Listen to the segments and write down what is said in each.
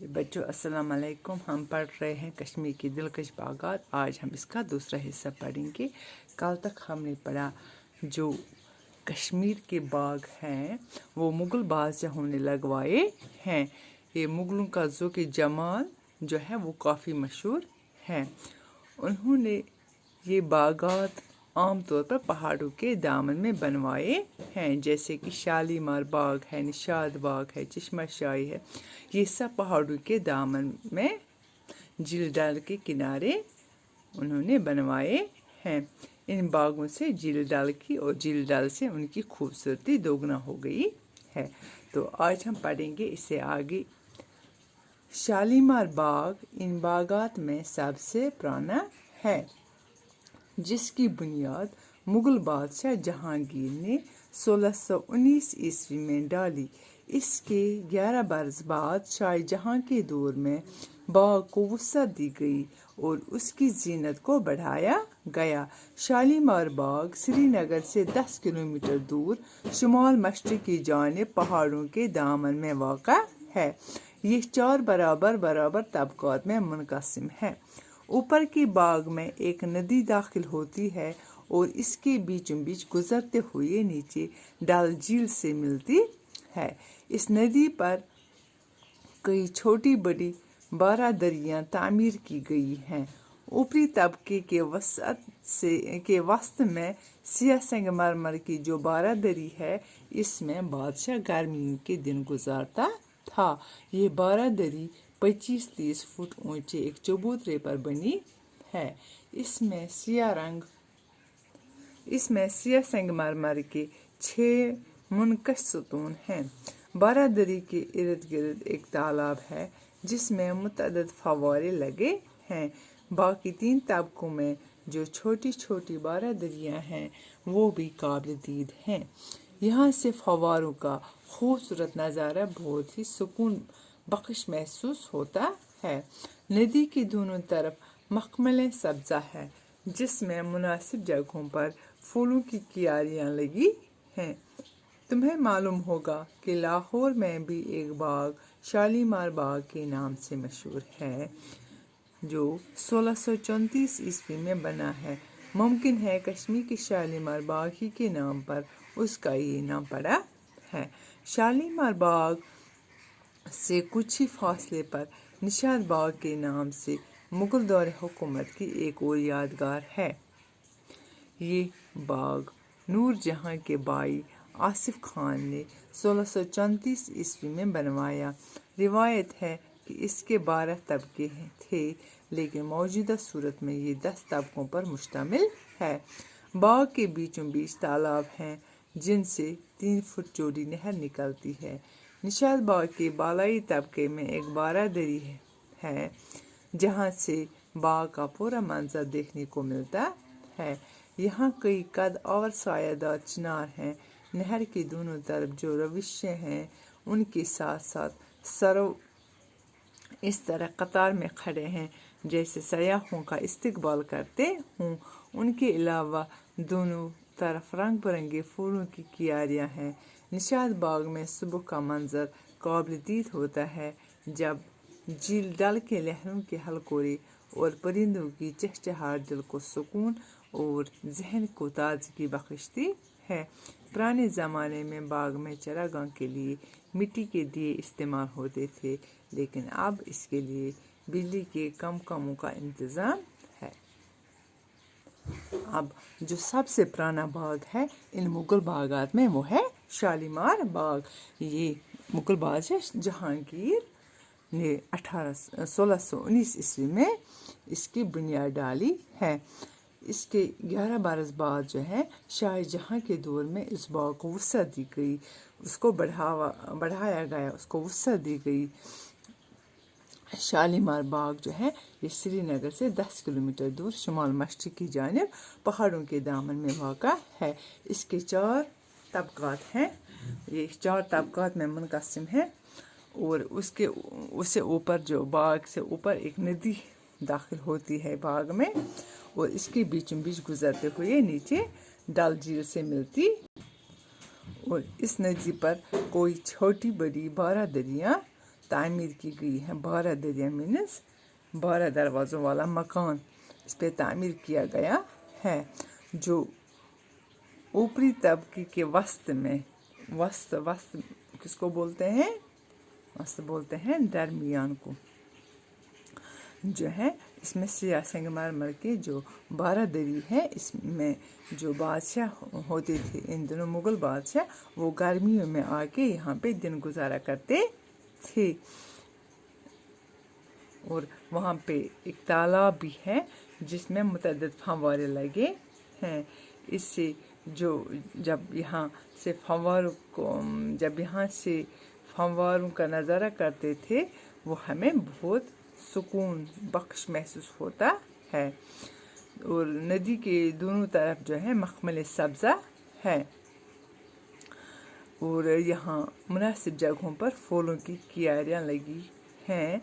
प्यारे बच्चों, अस्सलाम वालेकुम। हम पढ़ रहे हैं कश्मीर की दिलकश बागात। आज हम इसका दूसरा हिस्सा पढ़ेंगे। कल तक हमने पढ़ा जो कश्मीर के बाग हैं वो मुग़ल बादशाहों ने लगवाए हैं। ये मुग़लों का ज़ौक़ जमाल जो है वो काफ़ी मशहूर है। उन्होंने ये बागात आम तौर पर पहाड़ों के दामन में बनवाए हैं, जैसे कि शालीमार बाग है, निशाद बाग है, चश्मा शाही है। ये सब पहाड़ों के दामन में झील डल के किनारे उन्होंने बनवाए हैं। इन बागों से झील डल की और झील डल से उनकी खूबसूरती दोगुना हो गई है। तो आज हम पढ़ेंगे इससे आगे। शालीमार बाग इन बागात में सबसे पुराना है, जिसकी बुनियाद मुग़ल बादशाह जहांगीर ने 1619 ईस्वी में डाली। इसके 11 बरस बाद शाहजहां के दौर में बाग को वसअत दी गई और उसकी जीनत को बढ़ाया गया। शालीमार बाग श्रीनगर से 10 किलोमीटर दूर शुमाल मशरिक़ की जानिब पहाड़ों के दामन में वाक़ा है। ये 4 बराबर तबक़ात में मुनक़सिम है। ऊपर के बाग में एक नदी दाखिल होती है और इसके बीचों बीच गुजरते हुए नीचे डल झील से मिलती है। इस नदी पर कई छोटी बड़ी 12 दरियाँ तामीर की गई हैं। ऊपरी तबके के वसत में सियाह संगमरमर की जो 12 दरी है, इसमें बादशाह गर्मियों के दिन गुजारता था। ये 12 दरी 25-30 फुट ऊंचे एक चबूतरे पर बनी है। इसमें सिया संगमरमर के 6 मुनकश सतून हैं। 12 दरी के इर्द गिर्द एक तालाब है जिसमें मुतअद्दिद फव्वारे लगे हैं। बाकी 3 तबकों में जो छोटी छोटी 12 दरियाँ हैं वो भी काबिल दीद हैं। यहाँ से फव्वारों का खूबसूरत नज़ारा बहुत ही सुकून बख्श महसूस होता है। नदी की दोनों तरफ मखमल सब्ज़ा है, जिसमें मुनासिब जगहों पर फूलों की क्यारियाँ लगी हैं। तुम्हें मालूम होगा कि लाहौर में भी एक बाग शालीमार बाग के नाम से मशहूर है, जो 1634 ईस्वी में बना है। मुमकिन है कश्मीर के शालीमार बाग ही के नाम पर उसका ये नाम पड़ा है। शालीमार बाग से कुछ ही फासले पर निशाद बाग के नाम से मुग़ल दौर हुकूमत की एक और यादगार है। ये बाग नूर जहाँ के भाई आसिफ खान ने 1634 ईस्वी में बनवाया। रिवायत है कि इसके 12 तबके थे, लेकिन मौजूदा सूरत में ये 10 तबकों पर मुश्तमिल है। बाग के बीचों बीच तालाब हैं, जिनसे 3 फुट चौड़ी नहर निकलती है। निशाद बाग के बालाई तबके में एक 12 दरी है, जहाँ से बाग का पूरा मंजर देखने को मिलता है। यहाँ कई कद और सायादार चिनार हैं। नहर के दोनों तरफ जो रविशे हैं, उनके साथ साथ सरो इस तरह कतार में खड़े हैं जैसे सयाहों का इस्तकबाल करते हों। उनके अलावा दोनों तरफ रंग बिरंगे फूलों की क्यारियाँ हैं। निशाद बाग में सुबह का मंजर काबिल दीद होता है, जब झील डल के लहरों के हलकोरे और परिंदों की चहचहाहट दिल को सुकून और जहन को ताजगी बख्शती है। पुराने ज़माने में बाग में चरागाह के लिए मिट्टी के दिए इस्तेमाल होते थे, लेकिन अब इसके लिए बिजली के कमों का इंतज़ाम है। अब जो सबसे पुराना बाग है इन मुग़ल बागात में वो है शालीमार बाग। ये मुग़ल बादशाह जहांगीर ने 1619 ईस्वी में इसकी बुनियाद डाली है। इसके 11 बरस बाद जो है शाहजहां के दौर में इस बाग को वसअत दी गई, उसको बढ़ाया गया, उसको वसअत दी गई। शालीमार बाग जो है ये श्रीनगर से 10 किलोमीटर दूर शुमाल मशरिक़ की जानिब पहाड़ों के दामन में वाक़ा है। इसके 4 तबक़ात हैं। ये 4 तबक़ात में मुनक़सिम है और उससे ऊपर जो बाग से ऊपर एक नदी दाखिल होती है बाग में, और इसके बीचों बीच गुजरते हुए नीचे डल झील से मिलती, और इस नदी पर कोई छोटी बड़ी 12 दरियाँ तामीर की गई है। 12 दरिया मीन्स 12 दरवाज़ों वाला मकान इस पे तामीर किया गया है, जो ऊपरी तबके के वस्त में, वस्त किसको बोलते हैं? वस्त बोलते हैं दरमियान को, जो है इसमें सिया संगमरमर के जो 12 दरी है, इसमें जो बादशाह होते थे इन दिनों मुग़ल बादशाह, वो गर्मियों में आके यहाँ पे दिन गुजारा करते थे। और वहाँ पे एक तालाब भी है जिसमें मुतअद्दिद फव्वारे लगे हैं। इससे जो जब यहाँ से फव्वारों का नज़ारा करते थे, वो हमें बहुत सुकून बख्श महसूस होता है। और नदी के दोनों तरफ जो है मखमल सब्ज़ा है, और यहाँ मुनासिब जगहों पर फूलों की क्यारियाँ लगी हैं।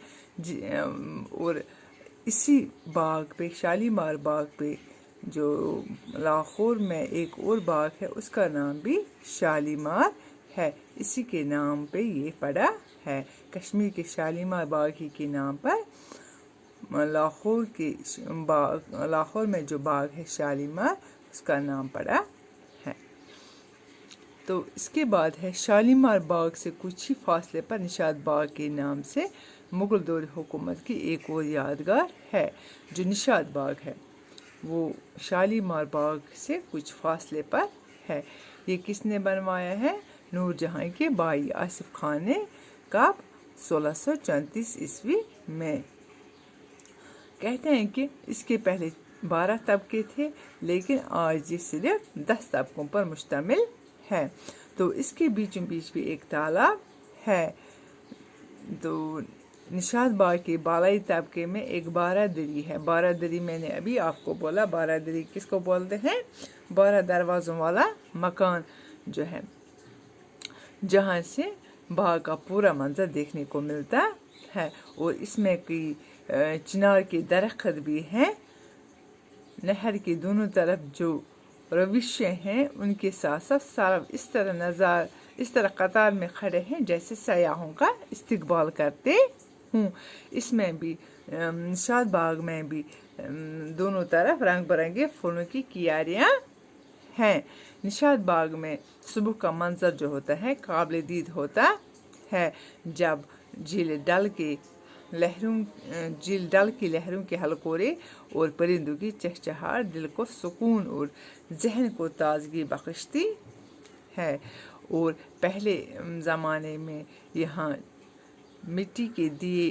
और इसी बाग पे, शालीमार बाग पे, जो लाहौर में एक और बाग है उसका नाम भी शालीमार है, इसी के नाम पे ये पड़ा है। कश्मीर के शालीमार बाग ही के नाम पर लाहौर में जो बाग है शालीमार, उसका नाम पड़ा है। तो इसके बाद है शालीमार बाग से कुछ ही फासले पर निशात बाग के नाम से मुग़ल दौर हुकूमत की एक और यादगार है। जो निशात बाग है वो शालीमार बाग से कुछ फासले पर है। ये किसने बनवाया है? नूरजहाँ के भाई आसिफ खान ने, कब? 1634 ईस्वी में। कहते हैं कि इसके पहले 12 तबके थे, लेकिन आज ये सिर्फ 10 तबकों पर मुश्तमिल है। तो इसके बीचों बीच भी एक तालाब है। तो निशात बाग के बालाई तबके में एक 12 दरी है। 12 दरी मैंने अभी आपको बोला, 12 दरी किसको बोलते हैं? 12 दरवाज़ों वाला मकान जो है, जहाँ से बाग का पूरा मंजर देखने को मिलता है। और इसमें कई चिनार के दरख्त भी हैं। नहर के दोनों तरफ जो रविशे हैं उनके साथ साथ सारा इस तरह कतार में खड़े हैं जैसे सयाहों का इस्तकबाल करते हूँ। इसमें भी निशात बाग में भी दोनों तरफ रंग बिरंगे फूलों की क्यारियाँ हैं। निशात बाग में सुबह का मंजर जो होता है काबिल दीद होता है, जब झील डल की लहरों के हलकोरे और परिंदों की चहचहाहट दिल को सुकून और जहन को ताजगी बख्शती है। और पहले ज़माने में यहाँ मिट्टी के दिए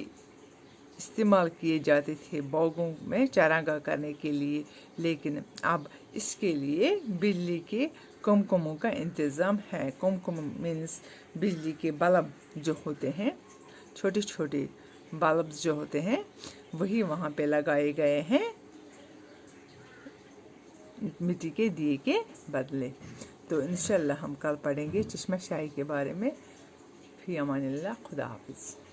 इस्तेमाल किए जाते थे बागों में चारागाह करने के लिए, लेकिन अब इसके लिए बिजली के कुमकुमों का इंतज़ाम है। कुमकुम मीन्स बिजली के बल्ब जो होते हैं, छोटे छोटे बल्ब्स जो होते हैं, वही वहाँ पे लगाए गए हैं मिट्टी के दिए के बदले। तो इंशाल्लाह हम कल पढ़ेंगे चश्मा शाही के बारे में। फी अमानिल्लाह, खुदा हाफिज़।